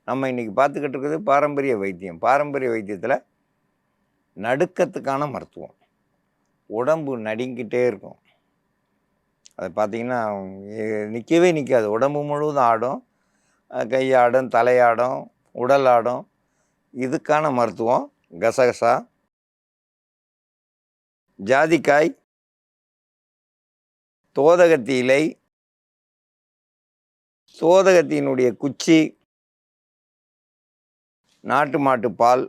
நம்ம இன்றைக்கி பார்த்துக்கிட்டு இருக்கிறது பாரம்பரிய வைத்தியம். பாரம்பரிய வைத்தியத்தில் நடுக்கத்துக்கான மருத்துவம். உடம்பு நடுங்கிட்டே இருக்கும். அது பார்த்திங்கன்னா நிற்கவே நிற்காது. உடம்பு முழுவதும் ஆடும், கை ஆடும், தலையாடும், உடல் ஆடும். இதுக்கான மருத்துவம் கசகசா, ஜாதிக்காய், தோதகத்தி இலை, தோதகத்தினுடைய குச்சி, நாட்டு மாட்டு பால்,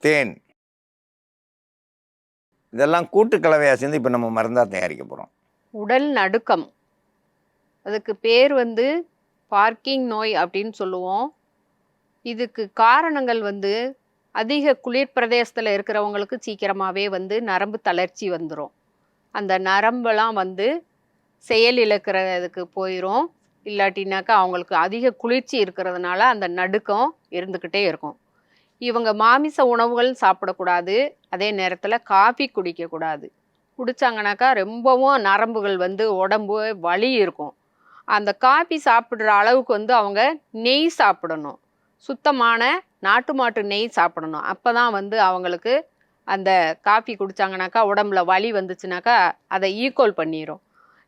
தேன், இதெல்லாம் கூட்டு கலவையாக சேர்ந்து இப்போ நம்ம மருந்தாக தயாரிக்க போகிறோம். உடல் நடுக்கம், அதுக்கு பேர் பார்க்கிங் நோய் அப்படின்னு சொல்லுவோம். இதுக்கு காரணங்கள் அதிக குளிர் பிரதேசத்தில் இருக்கிறவங்களுக்கு சீக்கிரமாகவே நரம்பு தளர்ச்சி வந்துடும். அந்த நரம்பெல்லாம் செயல் இழக்கிறதுக்கு போயிடும். இல்லாட்டினாக்கா அவங்களுக்கு அதிக குளிர்ச்சி இருக்கிறதுனால அந்த நடுக்கம் இருந்துக்கிட்டே இருக்கும். இவங்க மாமிச உணவுகள் சாப்பிடக்கூடாது. அதே நேரத்தில் காஃபி குடிக்கக்கூடாது. குடித்தாங்கனாக்கா ரொம்பவும் நரம்புகள் உடம்பு வலி இருக்கும். அந்த காஃபி சாப்பிட்ற அளவுக்கு அவங்க நெய் சாப்பிடணும். சுத்தமான நாட்டு மாட்டு நெய் சாப்பிடணும். அப்போ தான் அவங்களுக்கு அந்த காஃபி குடித்தாங்கனாக்கா உடம்புல வலி வந்துச்சுனாக்கா அதை ஈக்குவல் பண்ணிடும்.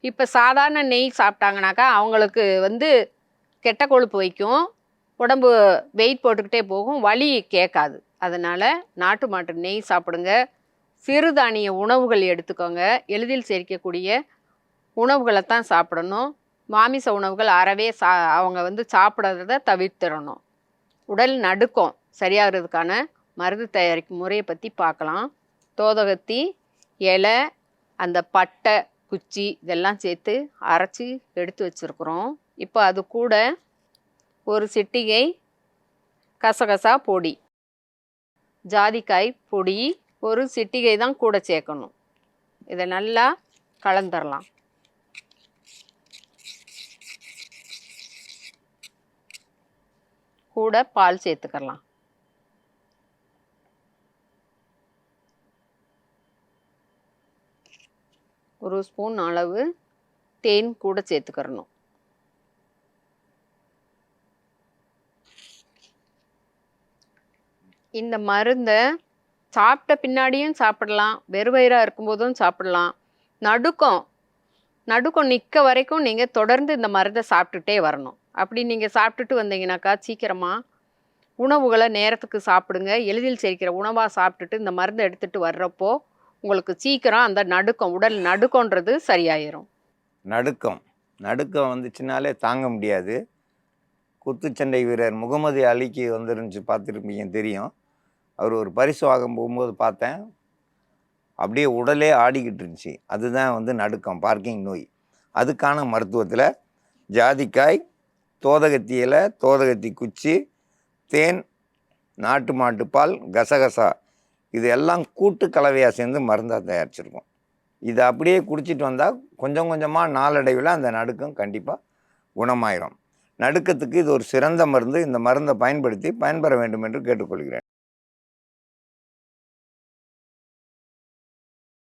இப்போ சாதாரண நெய் சாப்பிட்டாங்கனாக்கா அவங்களுக்கு கெட்ட கொழுப்பு வைக்கும், உடம்பு வெயிட் போட்டுக்கிட்டே போகும், வலி கேட்காது. அதனால் நாட்டு மாட்டு நெய் சாப்பிடுங்க. சிறுதானிய உணவுகள் எடுத்துக்கோங்க. எளிதில் செரிக்கக்கூடிய உணவுகளை தான் சாப்பிடணும். மாமிச உணவுகள் அறவே அவங்க சாப்பிட்றத தவிர்த்திடணும். உடல் நடுக்கம் சரியாகிறதுக்கான மருந்து தயாரிக்கும் முறையை பற்றி பார்க்கலாம். தோதகத்தி இலை, அந்த பட்டை குச்சி இதெல்லாம் சேர்த்து அரைச்சி எடுத்து வச்சுருக்குறோம். இப்போ அது கூட ஒரு சிட்டிகை கசகசா பொடி, ஜாதிக்காய் பொடி ஒரு சிட்டிகை தான் கூட சேர்க்கணும். இதை நல்லா கலந்துடலாம். கூட பால் சேர்த்துக்கலாம். ஒரு ஸ்பூன் அளவு தேன் கூட சேர்த்துக்கிறணும். இந்த மருந்தை சாப்பிட்ட பின்னாடியும் சாப்பிடலாம், வெறுவயிறாக இருக்கும்போதும் சாப்பிடலாம். நடுக்கம் நிற்க வரைக்கும் நீங்கள் தொடர்ந்து இந்த மருந்தை சாப்பிட்டுட்டே வரணும். அப்படி நீங்கள் சாப்பிட்டுட்டு வந்தீங்கன்னாக்கா சீக்கிரமாக உணவுகளை நேரத்துக்கு சாப்பிடுங்க. எளிதில் செரிக்கிற உணவாக சாப்பிட்டுட்டு இந்த மருந்தை எடுத்துகிட்டு வர்றப்போ உங்களுக்கு சீக்கிரம் அந்த நடுக்கம், உடல் நடுக்கம்ன்றது சரியாயிரும். நடுக்கம் வந்துச்சுனாலே தாங்க முடியாது. குத்துச்சண்டை வீரர் முகமது அலிக்கு வந்துருந்துச்சு, பார்த்துருப்பீங்க, தெரியும். அவர் ஒரு பரிசு வாங்க போகும்போது பார்த்தேன், அப்படியே உடலே ஆடிக்கிட்டு இருந்துச்சு. அதுதான் நடுக்கம், பார்க்கிங் நோய். அதுக்கான மருத்துவத்தில் ஜாதிக்காய், தோதகத்தி இலை, தோதகத்தி குச்சி, தேன், நாட்டு மாட்டுப்பால், கசகசா, இது எல்லாம் கூட்டு கலவையாக சேர்ந்து மருந்தாக தயாரிச்சிருக்கோம். இதை அப்படியே குடிச்சிட்டு வந்தால் கொஞ்சம் கொஞ்சமாக நாளடைவில் அந்த நடுக்கம் கண்டிப்பாக குணமாயிரும். நடுக்கத்துக்கு இது ஒரு சிறந்த மருந்து. இந்த மருந்தை பயன்படுத்தி பயன்பெற வேண்டும் என்று கேட்டுக்கொள்கிறேன்.